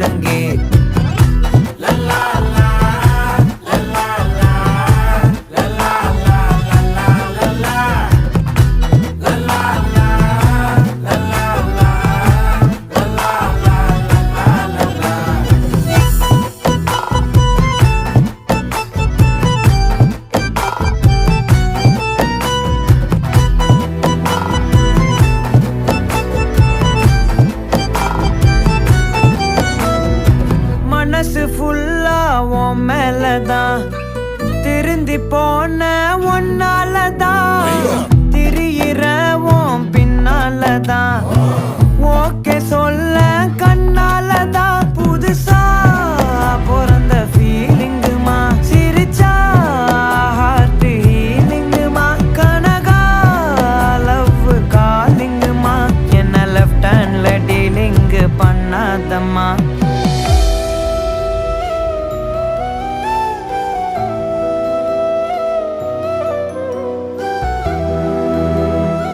ஒழுங்கே. மனசு ஃபுல்லா உன் மேலதான், திருந்தி போன ஒன்னாலதான், திரியிற உன் பின்னாலதான், ஓகே சொல்ல கண்ணாலதான். புதுசா பிறந்த ஃபீலிங்குமா, சிரிச்சா ஹார்ட் ஹீலிங்குமா, கனகா லவ் காலிங்குமா, என்ன லெஃப்ட் ஹேண்ட்ல டீலிங் பண்ணாதம்மா.